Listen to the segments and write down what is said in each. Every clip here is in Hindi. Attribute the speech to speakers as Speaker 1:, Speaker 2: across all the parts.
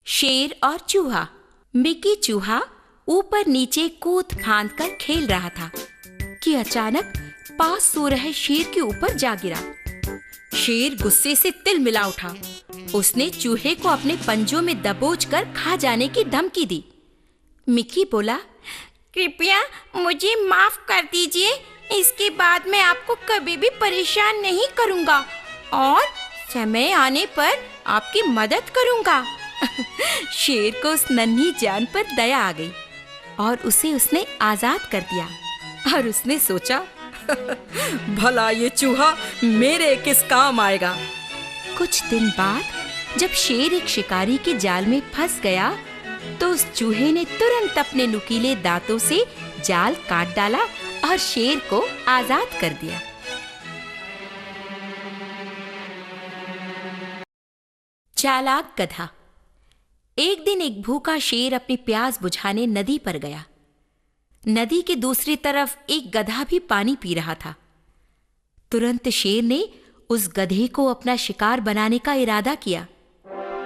Speaker 1: शेर और चूहा। मिकी चूहा ऊपर नीचे कूद फांद कर खेल रहा था कि अचानक पास सो रहे शेर के ऊपर जा गिरा। शेर गुस्से से तिलमिला उठा। उसने चूहे को अपने पंजों में दबोच कर खा जाने की धमकी दी। मिकी बोला, कृपया मुझे माफ कर दीजिए, इसके बाद मैं आपको कभी भी परेशान नहीं करूंगा और समय आने पर आपकी मदद करूंगा। शेर को उस नन्ही जान पर दया आ गई और उसे उसने आजाद कर दिया। और उसने सोचा, भला ये चूहा मेरे किस काम आएगा। कुछ दिन बाद जब शेर एक शिकारी के जाल में फंस गया तो उस चूहे ने तुरंत अपने नुकीले दांतों से जाल काट डाला और शेर को आजाद कर दिया। चालाक गधा। एक दिन एक भूखा शेर अपनी प्यास बुझाने नदी पर गया। नदी के दूसरी तरफ एक गधा भी पानी पी रहा था। तुरंत शेर ने उस गधे को अपना शिकार बनाने का इरादा किया।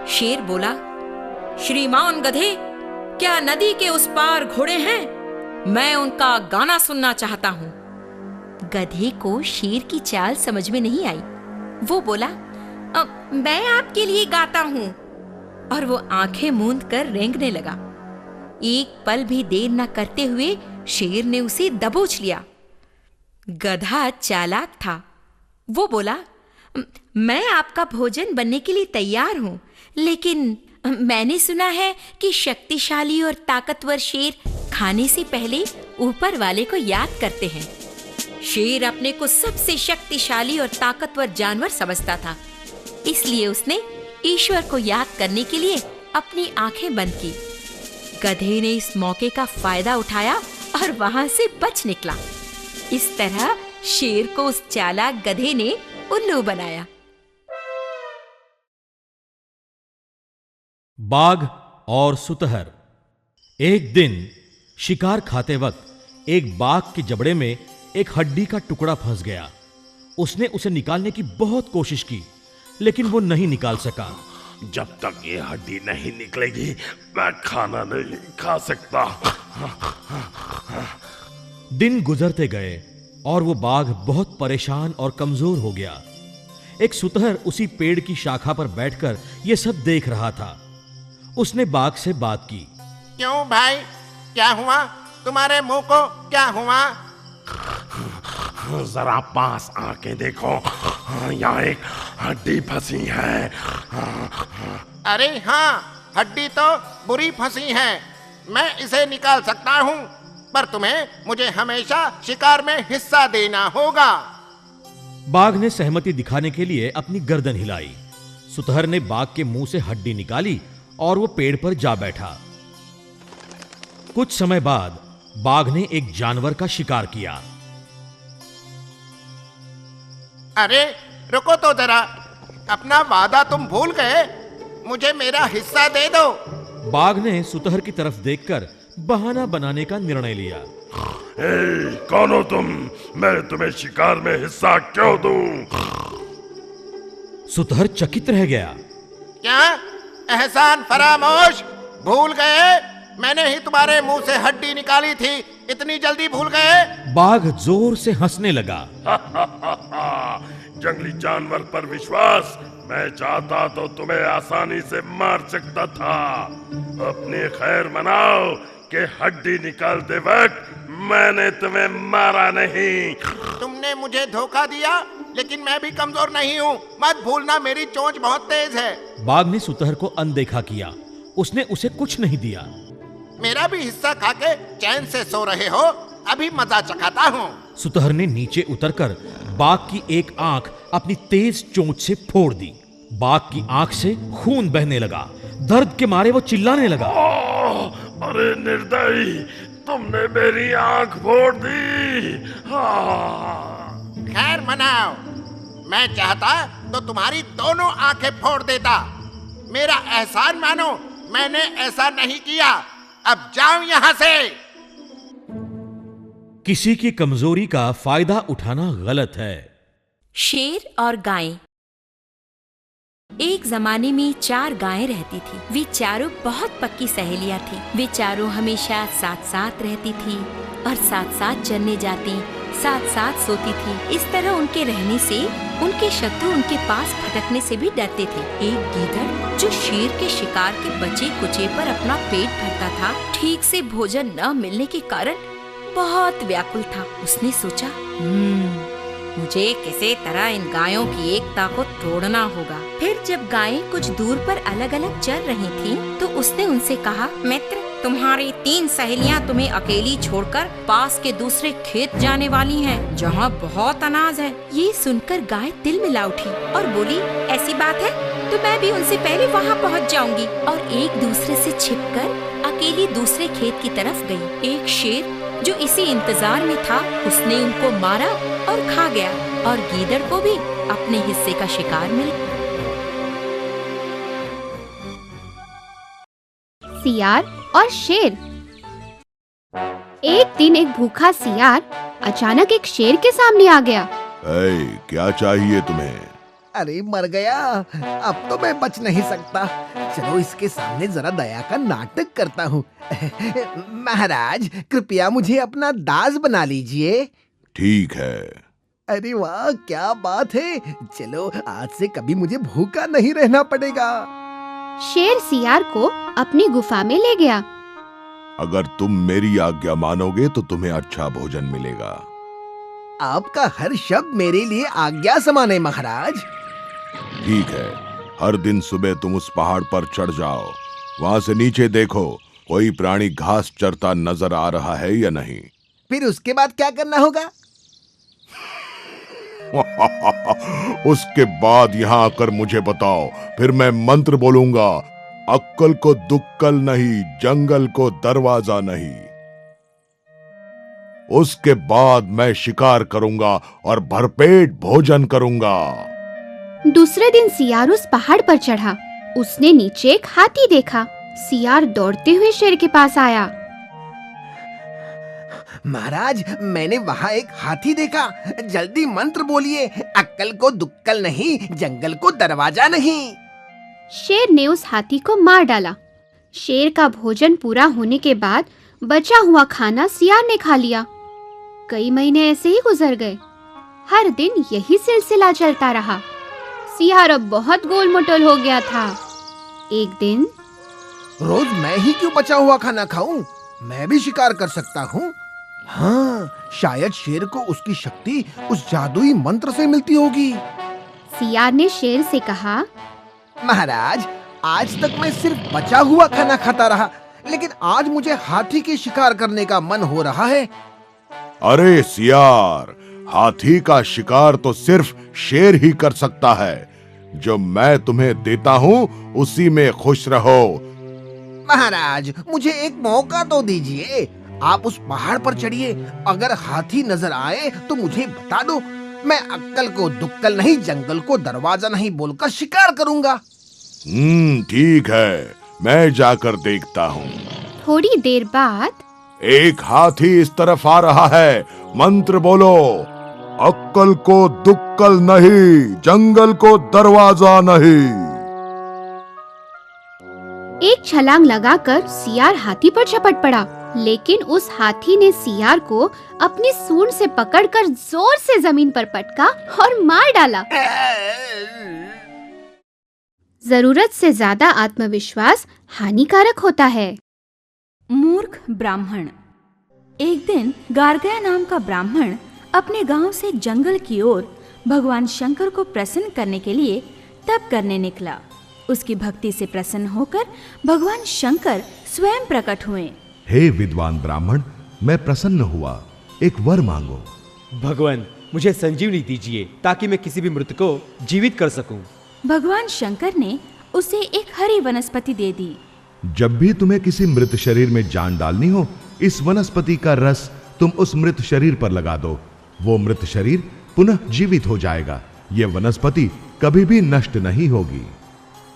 Speaker 1: शेर बोला, श्रीमान गधे, क्या नदी के उस पार घोड़े हैं? मैं उनका गाना सुनना चाहता हूं। गधे को शेर की चाल समझ में नहीं आई। वो बोला, मैं आपके लिए गाता हूं। और वो आंखें मूंद कर रेंगने लगा। एक पल भी देर न करते हुए शेर ने उसे दबोच लिया। गधा चालाक था। वो बोला, मैं आपका भोजन बनने के लिए तैयार हूं, लेकिन मैंने सुना है कि शक्तिशाली और ताकतवर शेर खाने से पहले ऊपर वाले को याद करते हैं। शेर अपने को सबसे शक्तिशाली और ताकतवर जानवर समझता था, इसलिए उसने ईश्वर को याद करने के लिए अपनी आंखें बंद की। गधे ने इस मौके का फायदा उठाया और वहां से बच निकला। इस तरह शेर को उस चालाक गधे ने उल्लू बनाया।
Speaker 2: बाघ और सुतहर। एक दिन शिकार खाते वक्त एक बाघ के जबड़े में एक हड्डी का टुकड़ा फंस गया। उसने उसे निकालने की बहुत कोशिश की, लेकिन वो नहीं निकाल सका।
Speaker 3: जब तक ये हड्डी नहीं निकलेगी मैं खाना नहीं खा सकता।
Speaker 2: दिन गुजरते गए और वो बाघ बहुत परेशान और कमजोर हो गया। एक सुतहर उसी पेड़ की शाखा पर बैठकर ये सब देख रहा था। उसने बाघ से बात की।
Speaker 4: क्यों भाई, क्या हुआ? तुम्हारे मुंह को क्या हुआ?
Speaker 3: जरा पास आके देखो, यहाँ एक हड्डी फंसी है।
Speaker 4: अरे हाँ, हड्डी तो बुरी फंसी है। मैं इसे निकाल सकता हूँ, पर तुम्हें मुझे हमेशा शिकार में हिस्सा देना होगा।
Speaker 2: बाघ ने सहमति दिखाने के लिए अपनी गर्दन हिलाई। सुतहर ने बाघ के मुंह से हड्डी निकाली और वो पेड़ पर जा बैठा। कुछ समय बाद बाघ ने एक जानवर का शिकार किया।
Speaker 4: अरे रुको तो जरा, अपना वादा तुम भूल गए। मुझे मेरा हिस्सा दे दो।
Speaker 2: बाघ ने सुतहर की तरफ देखकर बहाना बनाने का निर्णय लिया।
Speaker 3: कौन हो तुम? मैं तुम्हें शिकार में हिस्सा क्यों दूं?
Speaker 2: सुतहर चकित रह गया।
Speaker 4: क्या एहसान फरामोश, भूल गए? मैंने ही तुम्हारे मुंह से हड्डी निकाली थी, इतनी जल्दी भूल गए?
Speaker 2: बाघ जोर से हंसने लगा।
Speaker 3: जंगली जानवर पर विश्वास? मैं चाहता तो तुम्हें आसानी से मार सकता था। अपनी खैर मनाओ कि हड्डी निकालते वक्त मैंने तुम्हें मारा नहीं।
Speaker 4: तुमने मुझे धोखा दिया, लेकिन मैं भी कमजोर नहीं हूँ। मत भूलना, मेरी चोंच बहुत तेज है।
Speaker 2: बाघ ने सुतहर को अनदेखा किया। उसने उसे कुछ नहीं दिया।
Speaker 4: मेरा भी हिस्सा खाके चैन से सो रहे हो, अभी मजा चखाता हूँ।
Speaker 2: सुतहर ने नीचे उतरकर बाघ की एक आंख अपनी तेज चोंच से फोड़ दी। बाघ की आंख से खून बहने लगा। दर्द के मारे वो चिल्लाने लगा।
Speaker 3: अरे निर्दयी, तुमने मेरी आंख फोड़ दी।
Speaker 4: खैर मनाओ, मैं चाहता तो तुम्हारी दोनों आंखें फोड़ देता। मेरा एहसान मानो, मैंने ऐसा नहीं किया। अब जाओ यहाँ से।
Speaker 2: किसी की कमजोरी का फायदा उठाना गलत है।
Speaker 1: शेर और गाय। एक जमाने में 4 गायें रहती थी। वे चारों बहुत पक्की सहेलियां थी। वे चारों हमेशा साथ साथ रहती थी और साथ साथ चरने जाती, साथ साथ सोती थी। इस तरह उनके रहने से उनके शत्रु उनके पास फटकने से भी डरते थे। एक गीदड़ जो शेर के शिकार के बचे कुचे पर अपना पेट भरता था, ठीक से भोजन न मिलने के कारण बहुत व्याकुल था। उसने सोचा, मुझे किसी तरह इन गायों की एकता को तोड़ना होगा। फिर जब गायें कुछ दूर पर अलग अलग चर रही थीं, तो उसने उनसे कहा, मित्र, तुम्हारी 3 सहेलियां तुम्हें अकेली छोड़कर पास के दूसरे खेत जाने वाली हैं, जहां बहुत अनाज है। ये सुनकर गाय तिल मिला उठी और बोली, ऐसी बात है तो मैं भी उनसे पहले वहां पहुंच जाऊंगी। और एक दूसरे से छिपकर अकेली दूसरे खेत की तरफ गई। एक शेर जो इसी इंतजार में था, उसने उनको मारा और खा गया और गीदड़ को भी अपने हिस्से का शिकार मिल गया।
Speaker 5: सियार और शेर। एक दिन एक भूखा सियार अचानक एक शेर के सामने आ गया।
Speaker 3: क्या चाहिए तुम्हें?
Speaker 6: अरे मर गया, अब तो मैं बच नहीं सकता। चलो इसके सामने जरा दया का नाटक करता हूँ। महाराज, कृपया मुझे अपना दास बना लीजिए।
Speaker 3: ठीक है।
Speaker 6: अरे वाह, क्या बात है। चलो आज से कभी मुझे भूखा नहीं रहना पड़ेगा।
Speaker 5: शेर सियार को अपनी गुफा में ले गया।
Speaker 3: अगर तुम मेरी आज्ञा मानोगे तो तुम्हें अच्छा भोजन मिलेगा।
Speaker 6: आपका हर शब्द मेरे लिए आज्ञा समान है महाराज।
Speaker 3: ठीक है, हर दिन सुबह तुम उस पहाड़ पर चढ़ जाओ। वहां से नीचे देखो, कोई प्राणी घास चरता नजर आ रहा है या नहीं।
Speaker 6: फिर उसके बाद क्या करना होगा?
Speaker 3: उसके बाद यहाँ आकर मुझे बताओ, फिर मैं मंत्र बोलूंगा। अक्कल को दुक्कल नहीं, जंगल को दरवाजा नहीं। उसके बाद मैं शिकार करूंगा और भरपेट भोजन करूंगा।
Speaker 5: दूसरे दिन सियार उस पहाड़ पर चढ़ा। उसने नीचे एक हाथी देखा। सियार दौड़ते हुए शेर के पास आया।
Speaker 6: महाराज, मैंने वहाँ एक हाथी देखा। जल्दी मंत्र बोलिए, अक्कल को दुक्कल नहीं, जंगल को दरवाजा नहीं।
Speaker 5: शेर ने उस हाथी को मार डाला। शेर का भोजन पूरा होने के बाद बचा हुआ खाना सियार ने खा लिया। कई महीने ऐसे ही गुजर गए। हर दिन यही सिलसिला चलता रहा। सियार अब बहुत गोलमटोल हो गया था। एक दिन,
Speaker 6: रोज मैं ही क्यों बचा हुआ खाना खाऊं? मैं भी शिकार कर सकता हूँ। हाँ, शायद शेर को उसकी शक्ति उस जादुई मंत्र से मिलती होगी।
Speaker 5: सियार ने शेर से कहा,
Speaker 6: महाराज, आज तक मैं सिर्फ बचा हुआ खाना खाता रहा, लेकिन आज मुझे हाथी की शिकार करने का मन हो रहा है।
Speaker 3: अरे सियार, हाथी का शिकार तो सिर्फ शेर ही कर सकता है। जो मैं तुम्हें देता हूँ उसी में खुश रहो।
Speaker 6: महाराज, मुझे एक मौका तो दीजिए। आप उस पहाड़ पर चढ़िए। अगर हाथी नजर आए तो मुझे बता दो। मैं अक्कल को दुक्कल नहीं, जंगल को दरवाजा नहीं बोलकर शिकार करूंगा।
Speaker 3: ठीक है, मैं जाकर देखता हूँ।
Speaker 5: थोड़ी देर बाद
Speaker 3: एक हाथी इस तरफ आ रहा है। मंत्र बोलो, अक्कल को दुक्कल नहीं, जंगल को दरवाजा नहीं।
Speaker 5: एक छलांग लगाकर सियार हाथी पर झपट पड़ा, लेकिन उस हाथी ने सियार को अपनी सूंड से पकड़कर जोर से जमीन पर पटका और मार डाला। जरूरत से ज्यादा आत्मविश्वास हानिकारक होता है।
Speaker 1: मूर्ख ब्राह्मण। एक दिन गार्गया नाम का ब्राह्मण अपने गांव से जंगल की ओर भगवान शंकर को प्रसन्न करने के लिए तप करने निकला। उसकी भक्ति से प्रसन्न होकर भगवान शंकर स्वयं प्रकट हुए।
Speaker 7: हे विद्वान ब्राह्मण, मैं प्रसन्न हुआ, एक वर मांगो।
Speaker 8: भगवान, मुझे संजीवनी दीजिए ताकि मैं किसी भी मृत को जीवित कर सकूं।
Speaker 1: भगवान शंकर ने उसे एक हरी वनस्पति दे दी।
Speaker 7: जब भी तुम्हें किसी मृत शरीर में जान डालनी हो, इस वनस्पति का रस तुम उस मृत शरीर पर लगा दो। वो मृत शरीर पुनः जीवित हो जाएगा। ये वनस्पति कभी भी नष्ट नहीं होगी।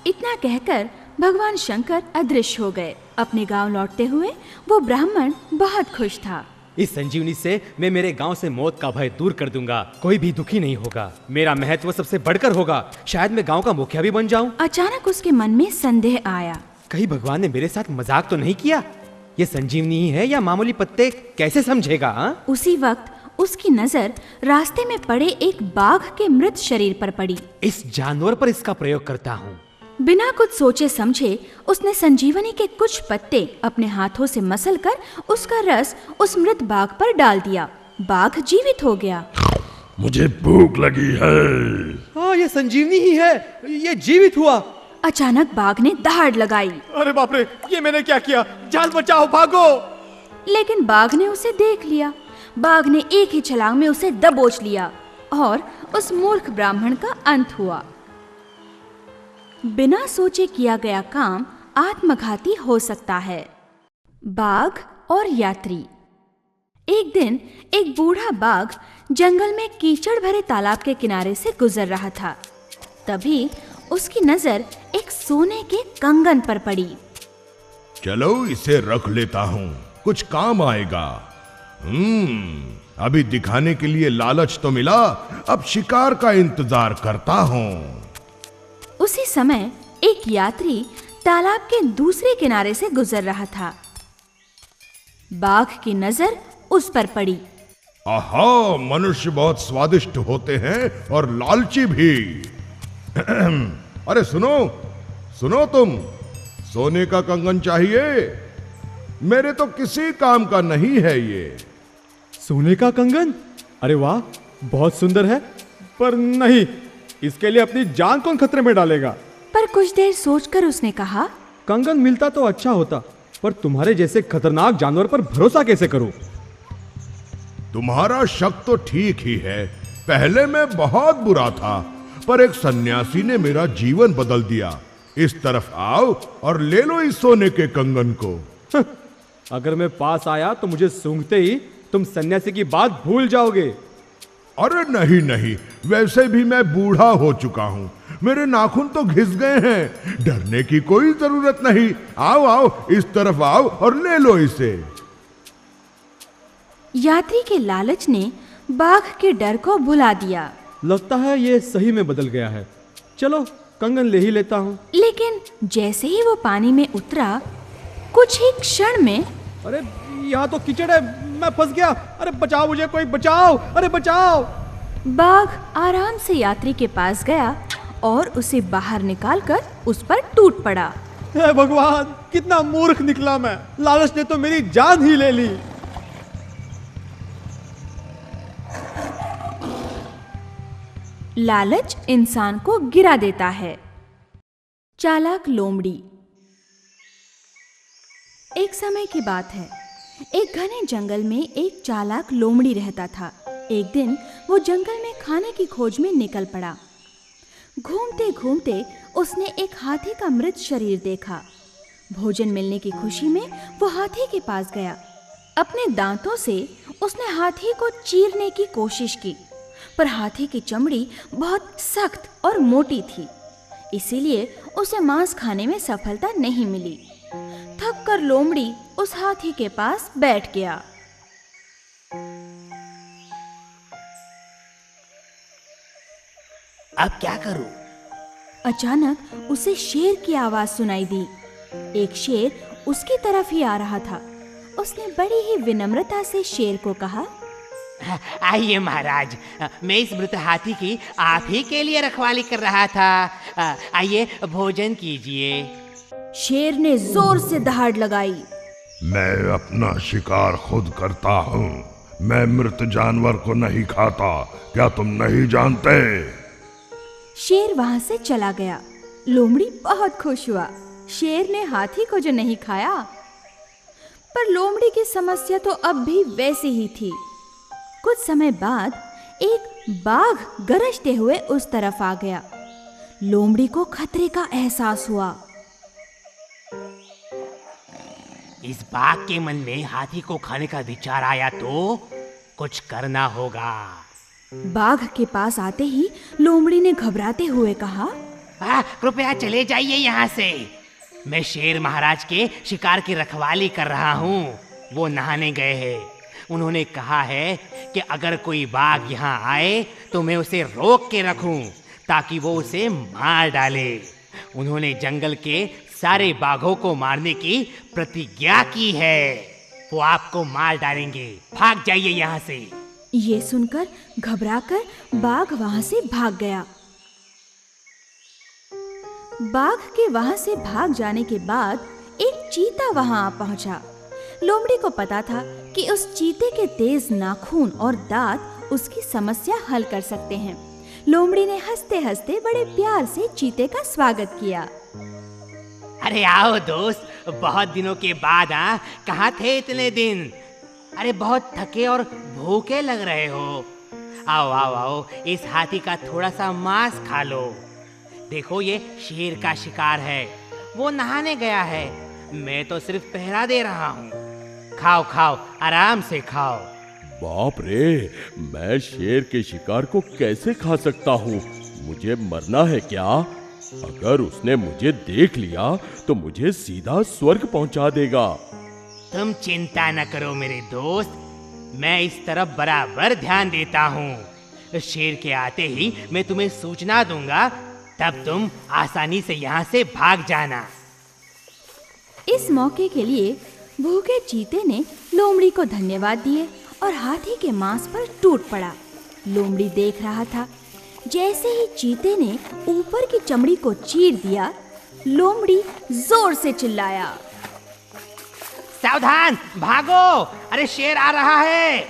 Speaker 1: इतना कहकर भगवान शंकर अदृश्य हो गए। अपने गांव लौटते हुए वो ब्राह्मण बहुत खुश था।
Speaker 8: इस संजीवनी से मैं मेरे गांव से मौत का भय दूर कर दूंगा। कोई भी दुखी नहीं होगा। मेरा महत्व सबसे बढ़कर होगा। शायद मैं गांव का मुखिया भी बन जाऊं।
Speaker 1: अचानक उसके मन में संदेह आया।
Speaker 8: कहीं भगवान ने मेरे साथ मजाक तो नहीं किया? ये संजीवनी ही है या मामूली पत्ते, कैसे समझेगा?
Speaker 1: उसी वक्त उसकी नजर रास्ते में पड़े एक बाघ के मृत शरीर पर पड़ी।
Speaker 8: इस जानवर पर इसका प्रयोग करता हूँ।
Speaker 1: बिना कुछ सोचे समझे उसने संजीवनी के कुछ पत्ते अपने हाथों से मसलकर उसका रस उस मृत बाघ पर डाल दिया। बाघ जीवित हो गया।
Speaker 3: मुझे भूख लगी है।
Speaker 8: हाँ, ये संजीवनी ही है, ये जीवित हुआ।
Speaker 1: अचानक बाघ ने दहाड़ लगाई।
Speaker 8: अरे बाप रे, ये मैंने क्या किया? जान बचाओ, भागो!
Speaker 1: लेकिन बाघ ने उसे देख लिया। बाघ ने एक ही छलांग में उसे दबोच लिया और उस मूर्ख ब्राह्मण का अंत हुआ। बिना सोचे किया गया काम आत्मघाती हो सकता है। बाघ और यात्री। एक दिन एक बूढ़ा बाघ जंगल में कीचड़ भरे तालाब के किनारे से गुजर रहा था। तभी उसकी नजर एक सोने के कंगन पर पड़ी।
Speaker 7: चलो इसे रख लेता हूँ, कुछ काम आएगा। अभी दिखाने के लिए लालच तो मिला, अब शिकार का इंतजार करता हूँ।
Speaker 1: उसी समय एक यात्री तालाब के दूसरे किनारे से गुजर रहा था। बाघ की नजर उस पर पड़ी।
Speaker 7: आहा, मनुष्य बहुत स्वादिष्ट होते हैं और लालची भी। अरे सुनो सुनो, तुम सोने का कंगन चाहिए? मेरे तो किसी काम का नहीं है ये।
Speaker 8: सोने का कंगन? अरे वाह, बहुत सुंदर है, पर नहीं, इसके लिए अपनी जान कौन खतरे में डालेगा?
Speaker 1: पर कुछ देर सोचकर उसने कहा,
Speaker 8: कंगन मिलता तो अच्छा होता, पर तुम्हारे जैसे खतरनाक जानवर पर भरोसा कैसे करूं?
Speaker 7: तुम्हारा शक तो ठीक ही है। पहले मैं बहुत बुरा था, पर एक सन्यासी ने मेरा जीवन बदल दिया। इस तरफ आओ और ले लो इस सोने के कंगन को।
Speaker 8: अगर मैं पास आया तो मुझे सूंघते ही तुम सन्यासी की बात भूल जाओगे।
Speaker 7: अरे नहीं नहीं, वैसे भी मैं बूढ़ा हो चुका हूँ, मेरे नाखून तो घिस गए हैं। डरने की कोई जरूरत नहीं। आओ आओ, इस तरफ आओ और ले लो इसे।
Speaker 1: यात्री के लालच ने बाघ के डर को भुला दिया।
Speaker 8: लगता है ये सही में बदल गया है। चलो कंगन ले ही लेता हूँ।
Speaker 1: लेकिन जैसे ही वो पानी में उतरा, कुछ ही क्षण में,
Speaker 8: अरे यहाँ तो कीचड़ है, मैं फंस गया। अरे बचाओ मुझे, कोई बचाओ, अरे बचाओ!
Speaker 1: बाघ आराम से यात्री के पास गया और उसे बाहर निकालकर उस पर टूट पड़ा।
Speaker 8: हे भगवान, कितना मूर्ख निकला मैं! लालच ने तो मेरी जान ही ले ली।
Speaker 1: लालच इंसान को गिरा देता है। चालाक लोमड़ी। एक समय की बात है, एक घने जंगल में एक चालाक लोमड़ी रहता था। एक दिन वो जंगल में खाने की खोज में निकल पड़ा। घूमते घूमते उसने एक हाथी का मृत शरीर देखा। भोजन मिलने की खुशी में वो हाथी के पास गया। अपने दांतों से उसने हाथी को चीरने की कोशिश की, पर हाथी की चमड़ी बहुत सख्त और मोटी थी, इसीलिए उसे मांस खाने में सफलता नहीं मिली। थक कर लोमड़ी उस हाथी के पास बैठ गया।
Speaker 9: अब क्या करूं?
Speaker 1: अचानक उसे शेर की आवाज सुनाई दी। एक शेर उसकी तरफ ही आ रहा था। उसने बड़ी ही विनम्रता से शेर को कहा,
Speaker 9: आइए महाराज, मैं इस मृत हाथी की आप ही के लिए रखवाली कर रहा था। आइए भोजन कीजिए।
Speaker 1: शेर ने जोर से दहाड़ लगाई।
Speaker 3: मैं अपना शिकार खुद करता हूँ, मैं मृत जानवर को नहीं खाता, क्या तुम नहीं जानते?
Speaker 1: शेर वहां से चला गया। लोमड़ी बहुत खुश हुआ। शेर ने हाथी को जो नहीं खाया, पर लोमड़ी की समस्या तो अब भी वैसी ही थी। कुछ समय बाद एक बाघ गरजते हुए उस तरफ आ गया। लोमड़ी को खतरे का एहसास हुआ।
Speaker 9: इस बाघ के मन में हाथी को खाने का विचार आया तो कुछ करना होगा।
Speaker 1: बाघ के पास आते ही लोमड़ी ने घबराते हुए कहा,
Speaker 9: कृपया चले जाइए यहाँ से। मैं शेर महाराज के शिकार की रखवाली कर रहा हूँ। वो नहाने गए हैं। उन्होंने कहा है कि अगर कोई बाघ यहाँ आए तो मैं उसे रोक के रखूं ताकि वो उसे मार डाले। उन्होंने जंगल के सारे बाघों को मारने की प्रतिज्ञा की है। वो आपको मार डालेंगे। भाग जाइए यहाँ से।
Speaker 10: ये सुनकर घबराकर बाघ वहां से भाग गया। बाघ के वहां से भाग जाने के बाद एक चीता वहां आ पहुंचा। लोमड़ी को पता था कि उस चीते के तेज नाखून और दांत उसकी समस्या हल कर सकते हैं। लोमड़ी ने हंसते हंसते बड़े प्यार से चीते का स्वागत किया।
Speaker 9: अरे आओ दोस्त, बहुत दिनों के बाद। कहाँ थे इतने दिन? अरे बहुत थके और भूखे लग रहे हो। आओ आओ आओ, इस हाथी का थोड़ा सा मांस खा लो। देखो, ये शेर का शिकार है। वो नहाने गया है, मैं तो सिर्फ पहरा दे रहा हूँ। खाओ खाओ, आराम से खाओ।
Speaker 3: बाप रे, मैं शेर के शिकार को कैसे खा सकता हूँ? मुझे मरना है क्या? अगर उसने मुझे देख लिया तो मुझे सीधा स्वर्ग पहुंचा देगा।
Speaker 9: तुम चिंता न करो मेरे दोस्त, मैं इस तरफ बराबर ध्यान देता हूँ। शेर के आते ही मैं तुम्हें सूचना दूंगा, तब तुम आसानी से यहाँ से भाग जाना।
Speaker 10: इस मौके के लिए भूखे चीते ने लोमड़ी को धन्यवाद दिए और हाथी के मांस पर टूट पड़ा। लोमड़ी देख रहा था। जैसे ही चीते ने ऊपर की चमड़ी को चीर दिया, लोमड़ी जोर से चिल्लाया,
Speaker 9: सावधान, भागो! अरे शेर आ रहा है!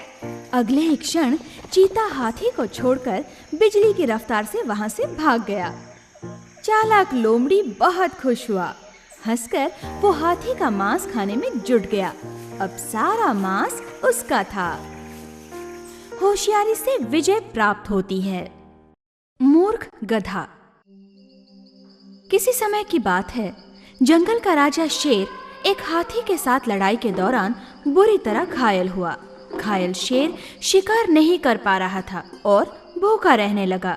Speaker 10: अगले ही क्षण चीता हाथी को छोड़कर बिजली की रफ्तार से वहां से भाग गया। चालाक लोमड़ी बहुत खुश हुआ। हंसकर वो हाथी का मांस खाने में जुट गया। अब सारा मांस उसका था। होशियारी से विजय प्राप्त होती है। मूर्ख गधा। किसी समय की बात है, जंगल का राजा शेर एक हाथी के साथ लड़ाई के दौरान बुरी तरह घायल हुआ। घायल शेर शिकार नहीं कर पा रहा था और भूखा रहने लगा।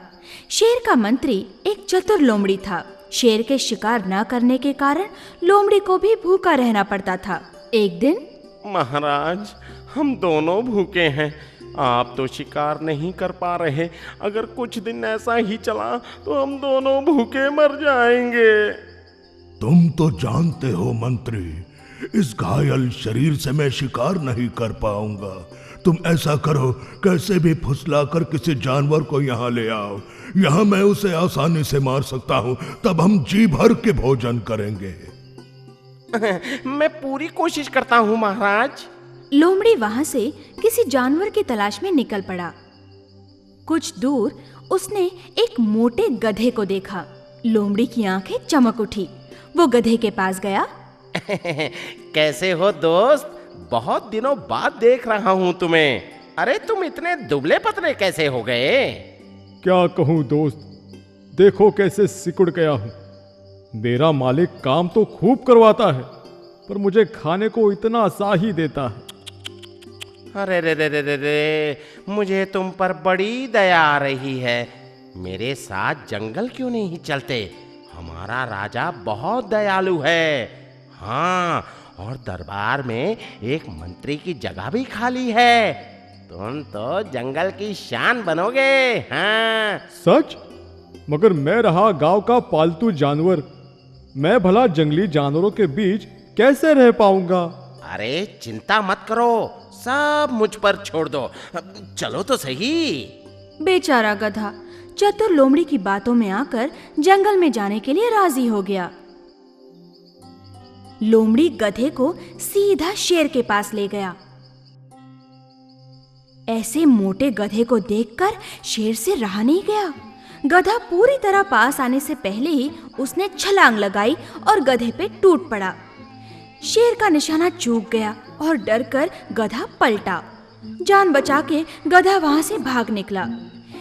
Speaker 10: शेर का मंत्री एक चतुर लोमड़ी था। शेर के शिकार न करने के कारण लोमड़ी को भी भूखा रहना पड़ता था। एक दिन,
Speaker 4: महाराज, हम दोनों भूखे हैं। आप तो शिकार नहीं कर पा रहे। अगर कुछ दिन ऐसा ही चला तो हम दोनों भूखे मर जाएंगे।
Speaker 7: तुम तो जानते हो मंत्री, इस घायल शरीर से मैं शिकार नहीं कर पाऊंगा। तुम ऐसा करो, कैसे भी फुसलाकर किसी जानवर को यहाँ ले आओ। यहाँ मैं उसे आसानी से मार सकता हूँ, तब हम जी भर के भोजन करेंगे।
Speaker 4: मैं पूरी कोशिश करता हूँ महाराज।
Speaker 10: लोमड़ी वहां से किसी जानवर की तलाश में निकल पड़ा। कुछ दूर उसने एक मोटे गधे को देखा। लोमड़ी की आंखें चमक उठी। वो गधे के पास गया।
Speaker 4: कैसे हो दोस्त? बहुत दिनों बाद देख रहा हूँ तुम्हें। अरे तुम इतने दुबले पतले कैसे हो गए?
Speaker 11: क्या कहूँ दोस्त, देखो कैसे सिकुड़ गया हूँ। मेरा मालिक काम तो खूब करवाता है, पर मुझे खाने को इतना सा ही देता है।
Speaker 4: अरे रे रे रे रे रे, मुझे तुम पर बड़ी दया आ रही है। मेरे साथ जंगल क्यों नहीं चलते? हमारा राजा बहुत दयालु है। हाँ, और दरबार में एक मंत्री की जगह भी खाली है। तुम तो जंगल की शान बनोगे। हाँ
Speaker 11: सच? मगर मैं रहा गांव का पालतू जानवर, मैं भला जंगली जानवरों के बीच कैसे रह पाऊंगा?
Speaker 4: अरे चिंता मत करो, सब मुझ पर छोड़ दो। चलो तो सही।
Speaker 10: बेचारा गधा चतुर लोमड़ी की बातों में आकर जंगल में जाने के लिए राजी हो गया। लोमड़ी गधे को सीधा शेर के पास ले गया। ऐसे मोटे गधे को देखकर शेर से रहा नहीं गया। गधा पूरी तरह पास आने से पहले ही उसने छलांग लगाई और गधे पे टूट पड़ा। शेर का निशाना चूक गया और डरकर गधा पलटा। जान बचा के गधा वहां से भाग निकला।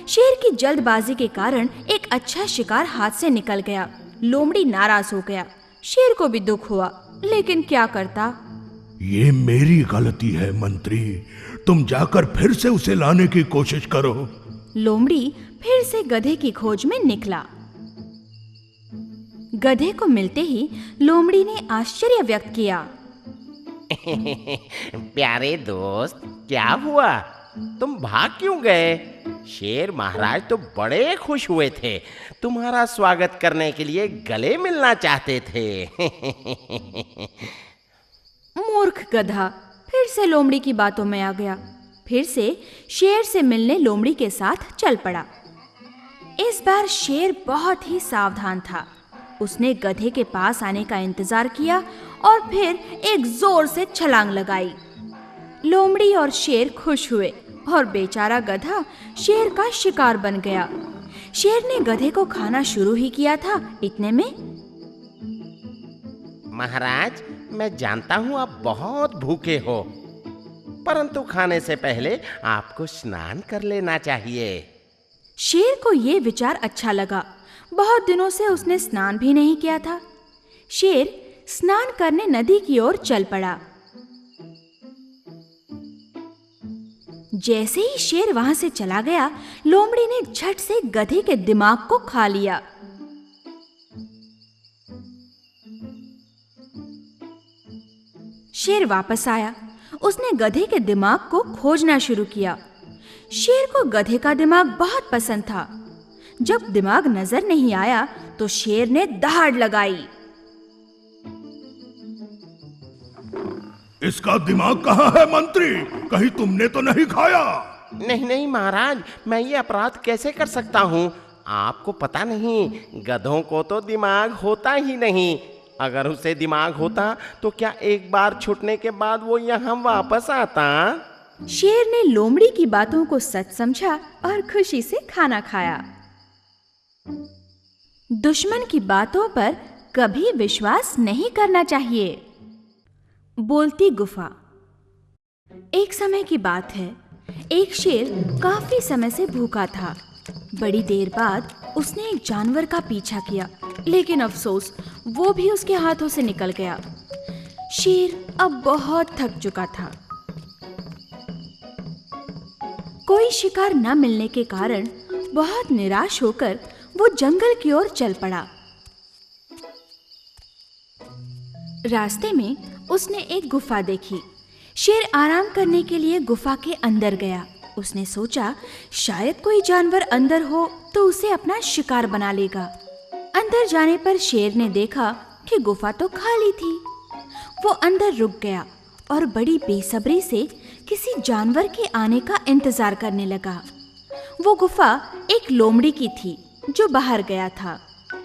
Speaker 10: शेर की जल्दबाजी के कारण एक अच्छा शिकार हाथ से निकल गया। लोमड़ी नाराज हो गया। शेर को भी दुख हुआ, लेकिन क्या करता?
Speaker 7: ये मेरी गलती है मंत्री, तुम जाकर फिर से उसे लाने की कोशिश करो।
Speaker 10: लोमड़ी फिर से गधे की खोज में निकला। गधे को मिलते ही लोमड़ी ने आश्चर्य व्यक्त किया।
Speaker 4: प्यारे दोस्त, क्या हुआ? तुम भाग क्यों गए? शेर महाराज तो बड़े खुश हुए थे, तुम्हारा स्वागत करने के लिए गले मिलना चाहते थे।
Speaker 10: मूर्ख गधा फिर से लोमड़ी की बातों में आ गया। फिर से शेर से मिलने लोमड़ी के साथ चल पड़ा। इस बार शेर बहुत ही सावधान था। उसने गधे के पास आने का इंतजार किया और फिर एक जोर से छलांग लगाई। लोमड़ी और शेर खुश हुए और बेचारा गधा शेर का शिकार बन गया। शेर ने गधे को खाना शुरू ही किया था, इतने में
Speaker 4: महाराज, मैं जानता हूँ आप बहुत भूखे हो, परंतु खाने से पहले आपको स्नान कर लेना चाहिए।
Speaker 10: शेर को ये विचार अच्छा लगा। बहुत दिनों से उसने स्नान भी नहीं किया था। शेर स्नान करने नदी की ओर चल पड़ा। जैसे ही शेर वहां से चला गया, लोमड़ी ने झट से गधे के दिमाग को खा लिया। शेर वापस आया। उसने गधे के दिमाग को खोजना शुरू किया। शेर को गधे का दिमाग बहुत पसंद था। जब दिमाग नजर नहीं आया तो शेर ने दहाड़ लगाई।
Speaker 7: इसका दिमाग कहाँ है मंत्री? कहीं तुमने तो नहीं खाया?
Speaker 4: नहीं नहीं महाराज, मैं ये अपराध कैसे कर सकता हूँ? आपको पता नहीं, गधों को तो दिमाग होता ही नहीं। अगर उसे दिमाग होता तो क्या एक बार छूटने के बाद वो यहाँ वापस आता?
Speaker 10: शेर ने लोमड़ी की बातों को सच समझा और खुशी से खाना खाया। दुश्मन की बातों पर कभी विश्वास नहीं करना चाहिए। बोलती गुफा। एक समय की बात है। एक शेर काफी समय से भूखा था। बड़ी देर बाद उसने एक जानवर का पीछा किया, लेकिन अफसोस वो भी उसके हाथों से निकल गया। शेर अब बहुत थक चुका था। कोई शिकार न मिलने के कारण बहुत निराश होकर वो जंगल की ओर चल पड़ा। रास्ते में उसने एक गुफा देखी। शेर आराम करने के लिए गुफा के अंदर गया। उसने सोचा शायद कोई जानवर अंदर हो तो उसे अपना शिकार बना लेगा। अंदर जाने पर शेर ने देखा कि गुफा तो खाली थी। वो अंदर रुक गया और बड़ी बेसब्री से किसी जानवर के आने का इंतजार करने लगा। वो गुफा एक लोमड़ी की थी जो बाहर गया था।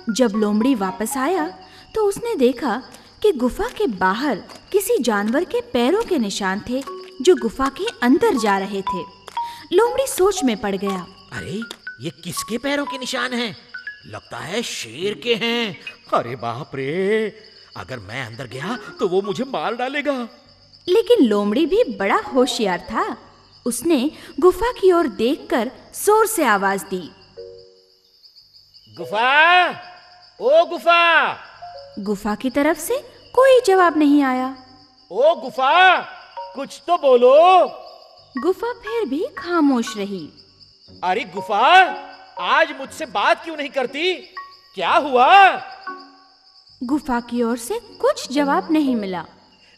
Speaker 10: जब लोमड़ी वापस आया तो उसने देखा कि गुफा के बाहर किसी जानवर के पैरों के निशान थे जो गुफा के अंदर जा रहे थे। लोमड़ी सोच में पड़ गया।
Speaker 2: अरे ये किसके पैरों के निशान हैं? लगता है शेर के हैं। अरे बाप रे, अगर मैं अंदर गया तो वो मुझे मार डालेगा।
Speaker 10: लेकिन लोमड़ी भी बड़ा होशियार था। उसने गुफा की ओर देखकर जोर से आवाज दी।
Speaker 8: गुफा, ओ गुफा!
Speaker 10: गुफा की तरफ से कोई जवाब नहीं आया।
Speaker 8: ओ गुफा, कुछ तो बोलो।
Speaker 10: गुफा फिर भी खामोश रही।
Speaker 8: अरे गुफा, आज मुझसे बात क्यों नहीं करती? क्या हुआ?
Speaker 10: गुफा की ओर से कुछ जवाब नहीं मिला।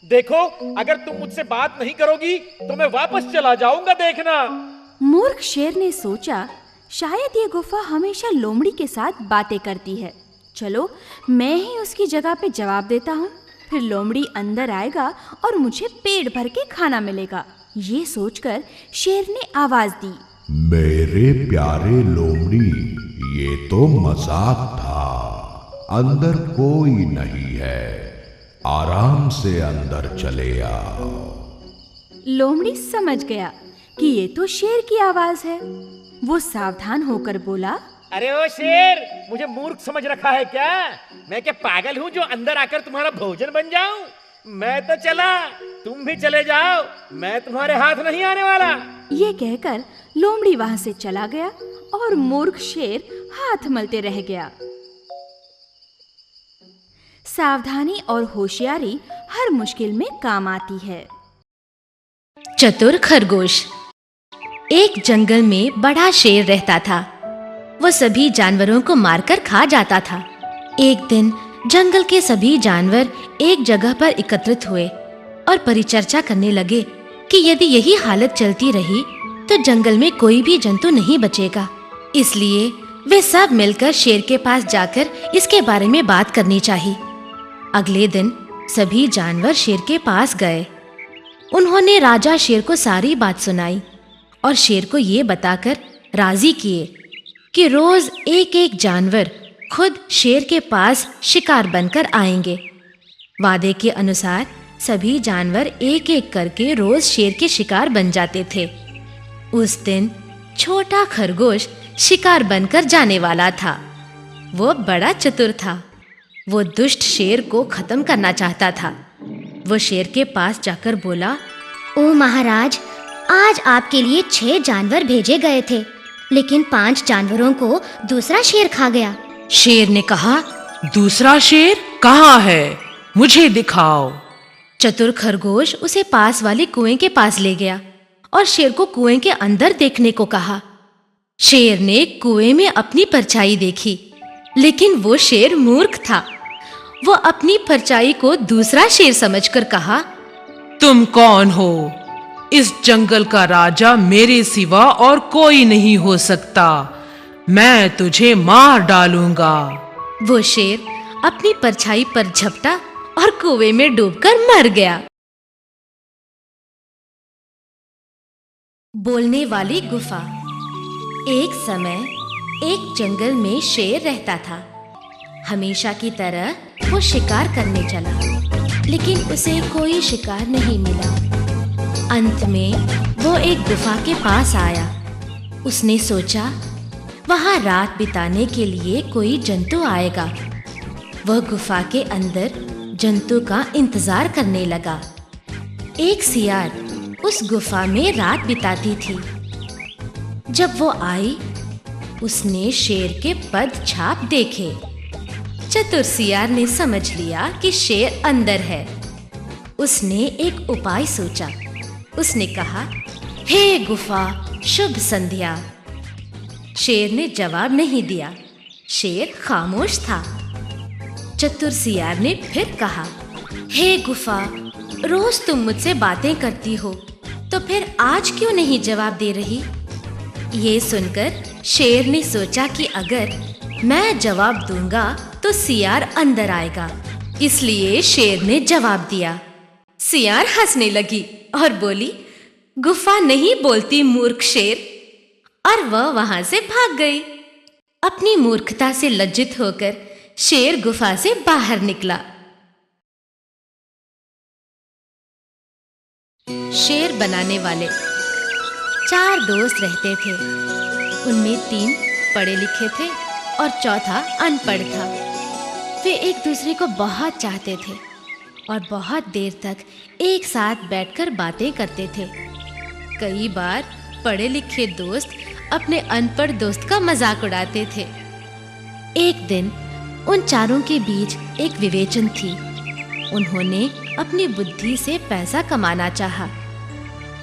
Speaker 8: देखो, अगर तुम मुझसे बात नहीं करोगी तो मैं वापस चला जाऊंगा, देखना।
Speaker 10: मूर्ख शेर ने सोचा शायद ये गुफा हमेशा लोमड़ी के साथ बातें करती है। चलो मैं ही उसकी जगह पे जवाब देता हूँ, फिर लोमड़ी अंदर आएगा और मुझे पेट भर के खाना मिलेगा। ये सोचकर शेर ने आवाज दी।
Speaker 7: मेरे प्यारे लोमड़ी, ये तो मजाक था। अंदर कोई नहीं है, आराम से अंदर चले आओ।
Speaker 10: लोमड़ी समझ गया कि ये तो शेर की आवाज है। वो सावधान होकर बोला,
Speaker 8: अरे ओ शेर, मुझे मूर्ख समझ रखा है क्या? मैं क्या पागल हूँ जो अंदर आकर तुम्हारा भोजन बन जाऊं? मैं तो चला, तुम भी चले जाओ, मैं तुम्हारे हाथ नहीं आने वाला।
Speaker 10: ये कहकर लोमड़ी वहां से चला गया और मूर्ख शेर हाथ मलते रह गया। सावधानी और होशियारी हर मुश्किल में काम आती है।
Speaker 1: चतुर खरगोश। एक जंगल में बड़ा शेर रहता था। वो सभी जानवरों को मारकर खा जाता था। एक दिन जंगल के सभी जानवर एक जगह पर एकत्रित हुए। और परिचर्चा करने लगे कि यदि यही हालत चलती रही तो जंगल में कोई भी जंतु नहीं बचेगा। इसलिए वे सब मिलकर शेर के पास जाकर इसके बारे में बात करनी चाहिए। अगले दिन सभी जानवर शेर के पास गए। उन्होंने राजा शेर को सारी बात सुनाई और शेर को ये बताकर राजी किए कि रोज एक एक जानवर खुद शेर के पास शिकार बनकर आएंगे। वादे के अनुसार सभी जानवर एक एक करके रोज शेर के शिकार बन जाते थे। उस दिन छोटा खरगोश शिकार बनकर जाने वाला था। वो बड़ा चतुर था। वो दुष्ट शेर को खत्म करना चाहता था। वो शेर के पास जाकर बोला,
Speaker 12: ओ महाराज, आज आपके लिए 6 जानवर भेजे गए थे, लेकिन 5 जानवरों को दूसरा शेर खा गया।
Speaker 1: शेर ने कहा,
Speaker 13: दूसरा शेर कहाँ है? मुझे दिखाओ।
Speaker 1: चतुर खरगोश उसे पास वाले कुएं के पास ले गया और शेर को कुएं के अंदर देखने को कहा। शेर ने कुएं में अपनी परछाई देखी, लेकिन वो शेर मूर्ख था। वो अपनी परछाई को दूसरा शेर समझकर कहा,
Speaker 13: तुम कौन हो? इस जंगल का राजा मेरे सिवा और कोई नहीं हो सकता। मैं तुझे मार डालूंगा।
Speaker 1: वो शेर अपनी परछाई पर झपटा और कुएं में डूबकर मर गया। बोलने वाली गुफा। एक समय एक जंगल में शेर रहता था। हमेशा की तरह वो शिकार करने चला, लेकिन उसे कोई शिकार नहीं मिला। अंत में वो एक गुफा के पास आया। उसने सोचा वहां रात बिताने के लिए कोई जंतु आएगा। वह गुफा के अंदर जंतु का इंतजार करने लगा। एक सियार उस गुफा में रात बिताती थी। जब वो आई, उसने शेर के पद छाप देखे। चतुर सियार ने समझ लिया कि शेर अंदर है। उसने एक उपाय सोचा। उसने कहा, हे गुफा, शुभ संध्या। शेर ने जवाब नहीं दिया। शेर खामोश था। चतुर सियार ने फिर कहा, हे गुफा, रोज तुम मुझसे बातें करती हो, तो फिर आज क्यों नहीं जवाब दे रही? ये सुनकर शेर ने सोचा कि अगर मैं जवाब दूंगा तो सियार अंदर आएगा। इसलिए शेर ने जवाब दिया। सियार हंसने लगी और बोली, गुफा नहीं बोलती मूर्ख शेर, और वह वहां से भाग गई। अपनी मूर्खता से लज्जित होकर शेर गुफा से बाहर निकला। शेर बनाने वाले। 4 दोस्त रहते थे। उनमें 3 पढ़े लिखे थे और चौथा अनपढ़ था। वे एक दूसरे को बहुत चाहते थे और बहुत देर तक एक साथ बैठकर बातें करते थे। कई बार पढ़े लिखे दोस्त अपने अनपढ़ दोस्त का मजाक उड़ाते थे। एक दिन उन चारों के बीच एक विवेचन थी। उन्होंने अपनी बुद्धि से पैसा कमाना चाहा।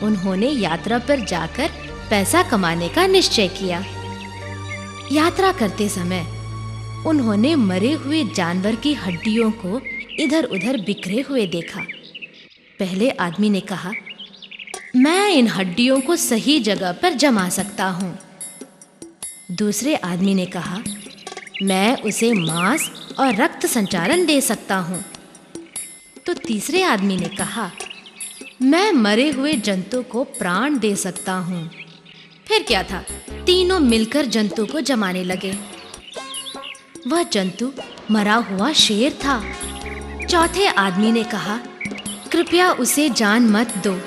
Speaker 1: उन्होंने यात्रा पर जाकर पैसा कमाने का निश्चय किया। यात्रा करते समय उन्होंने मरे हुए जानवर की हड्डियों को इधर-उधर बिखरे हुए देखा। पहले आदमी ने कहा, मैं इन हड्डियों को सही जगह पर जमा सकता हूँ। दूसरे आदमी ने कहा, मैं उसे मांस और रक्त संचारण दे सकता हूँ। तो तीसरे आदमी ने कहा, मैं मरे हुए जंतु को प्राण दे सकता हूँ। फिर क्या था, तीनों मिलकर जंतु को जमाने लगे। वह जंतु मरा हुआ शेर था। चौथे आदमी ने कहा, कृपया उसे जान मत दो।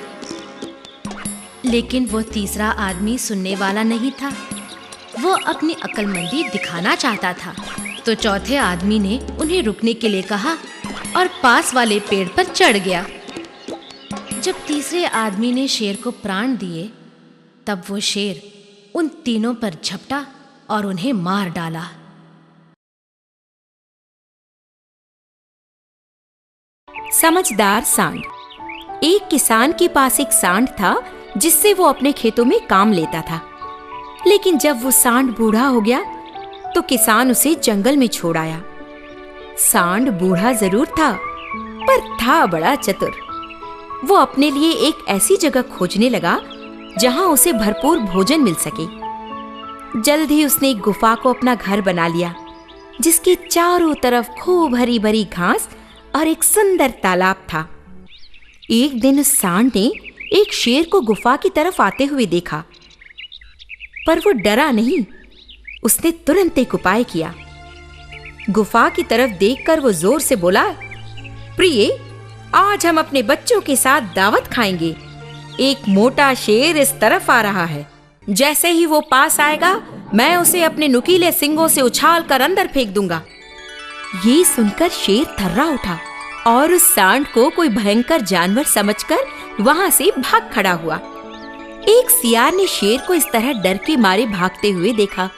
Speaker 1: लेकिन वो तीसरा आदमी सुनने वाला नहीं था। वो अपनी अक्लमंदी दिखाना चाहता था। तो चौथे आदमी ने उन्हें रुकने के लिए कहा और पास वाले पेड़ पर चढ़ गया। जब तीसरे आदमी ने शेर को प्राण दिए, तब वो शेर उन तीनों पर झपटा और उन्हें मार डाला।
Speaker 14: समझदार सांड। एक किसान के पास एक सांड था जिससे वो अपने खेतों में काम लेता था। लेकिन जब वो सांड बूढ़ा हो गया तो किसान उसे जंगल में छोड़ आया। सांड बूढ़ा जरूर था, पर था बड़ा चतुर। वो अपने लिए एक ऐसी जगह खोजने लगा जहां उसे भरपूर भोजन मिल सके। जल्द ही उसने एक गुफा को अपना घर बना लिया, जिसके चारों तरफ खूब हरी भरी घास और एक सुंदर तालाब था। एक दिन उस सांड ने एक शेर को गुफा की तरफ आते हुए देखा, पर वो डरा नहीं। उसने तुरंत एक उपाय किया। गुफा की तरफ देखकर वो जोर से बोला, प्रिय, आज हम अपने बच्चों के साथ दावत खाएंगे। एक मोटा शेर इस तरफ आ रहा है। जैसे ही वो पास आएगा, मैं उसे अपने नुकीले सींगों से उछालकर अंदर फेंक दूंगा। ये सुनकर शेर थर्रा उठा और उस सांड को कोई भयंकर जानवर समझकर वहां से भाग खड़ा हुआ। एक सियार ने शेर को इस तरह डर के मारे भागते हुए देखा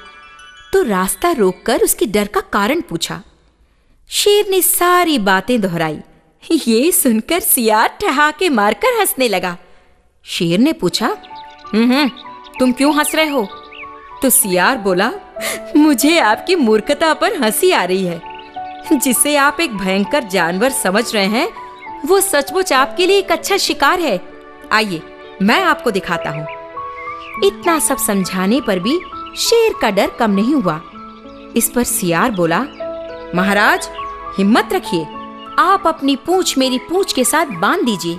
Speaker 14: तो रास्ता रोककर उसके डर का कारण पूछा। शेर ने सारी बातें दोहराई। ये सुनकर सियार ठहाके मारकर हंसने लगा। शेर ने पूछा, तुम क्यों हंस रहे हो? तो सियार बोला, मुझे आपकी मूर्खता पर हंसी आ रही है। जिसे आप एक भयंकर जानवर समझ रहे हैं, वो सचमुच आपके लिए एक अच्छा शिकार है। आइए, मैं आपको दिखाता हूँ। इतना सब समझाने पर भी शेर का डर कम नहीं हुआ। इस पर सियार बोला, महाराज, हिम्मत रखिए। आप अपनी पूंछ मेरी पूंछ के साथ बांध दीजिए।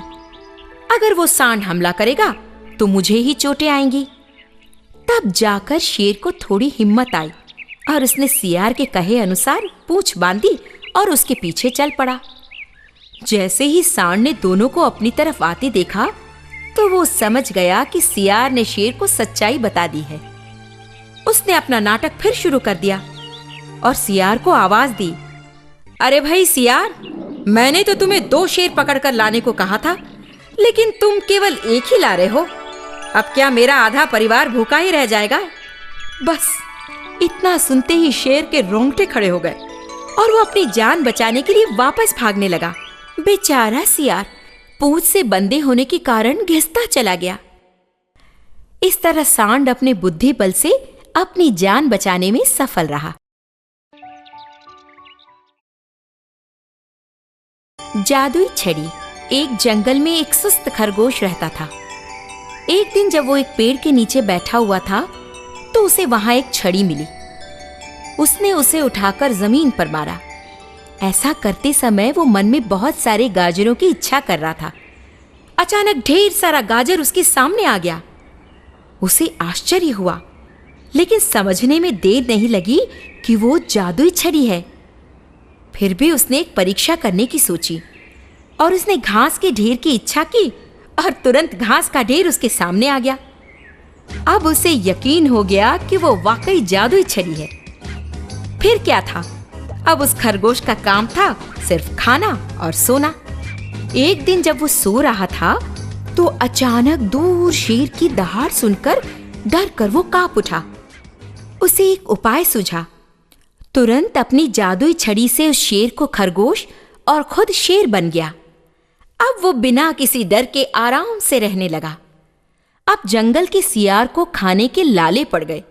Speaker 14: अगर वो सांड हमला करेगा तो मुझे ही चोटें आएंगी। तब जाकर शेर को थोड़ी हिम्मत आई और उसने सियार के कहे अनुसार पूंछ बांधी और उसके पीछे चल पड़ा। जैसे ही सांड ने दोनों को अपनी तरफ आते देखा तो वो समझ गया कि सियार ने शेर को सच्चाई बता दी है। उसने अपना नाटक फिर शुरू कर दिया और सियार को आवाज दी, अरे भाई सियार, मैंने तो तुम्हें 2 शेर पकड़कर लाने को कहा था, लेकिन तुम केवल एक ही ला रहे हो। अब क्या मेरा आधा परिवार भूखा ही रह जाएगा? बस इतना सुनते ही शेर के रोंगटे खड़े हो गए और वो अपनी जान बचाने के लिए वापस भागने लगा। बेचारा सियार पूंछ से बंधे होने के कारण घिसता चला गया। इस तरह सांड अपने बुद्धि बल से अपनी जान बचाने में सफल रहा। जादुई छड़ी। एक जंगल में एक सुस्त खरगोश रहता था। एक दिन जब वो एक पेड़ के नीचे बैठा हुआ था तो उसे वहां एक छड़ी मिली। उसने उसे उठाकर जमीन पर मारा। ऐसा करते समय वो मन में बहुत सारे गाजरों की इच्छा कर रहा था। अचानक ढेर सारा गाजर उसके सामने आ गया। उसे आश्चर्य हुआ, लेकिन समझने में देर नहीं लगी कि वो जादुई छड़ी है। फिर भी उसने एक परीक्षा करने की सोची और उसने घास के ढेर की इच्छा की और तुरंत घास का ढेर उसके सामने आ गया। अब उसे यकीन हो गया कि वो वाकई जादुई छड़ी है। फिर क्या था, अब उस खरगोश का काम था सिर्फ खाना और सोना। एक दिन जब वो सो रहा था तो अचानक दूर शेर की दहाड़ सुनकर डर कर वो कांप उठा। उसे एक उपाय सूझा। तुरंत अपनी जादुई छड़ी से उस शेर को खरगोश और खुद शेर बन गया। अब वो बिना किसी डर के आराम से रहने लगा। अब जंगल के सियार को खाने के लाले पड़ गए।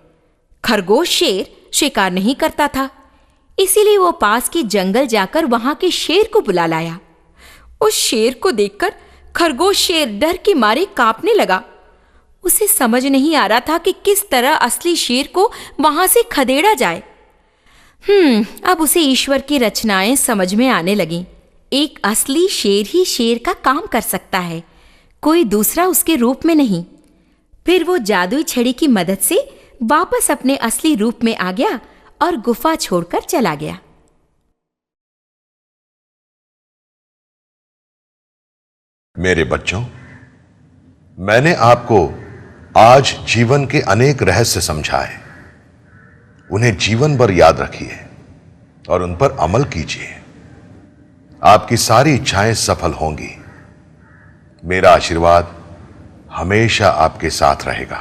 Speaker 14: खरगोश शेर शिकार नहीं करता था, इसीलिए वो पास के जंगल जाकर वहां के शेर को बुला लाया। उस शेर को देखकर खरगोश शेर डर के मारे कांपने लगा। उसे समझ नहीं आ रहा था कि किस तरह असली शेर को वहां से खदेड़ा जाए। अब उसे ईश्वर की रचनाएं समझ में आने लगीं। एक असली शेर ही शेर का काम कर सकता है, कोई दूसरा उसके रूप में नहीं। फिर वो जादुई छड़ी की मदद से वापस अपने असली रूप में आ गया और गुफा छोड़कर चला गया।
Speaker 7: मेरे बच्चों, मैंने आपको आज जीवन के अनेक रहस्य समझाए। उन्हें जीवन भर याद रखिए और उन पर अमल कीजिए। आपकी सारी इच्छाएं सफल होंगी। मेरा आशीर्वाद हमेशा आपके साथ रहेगा।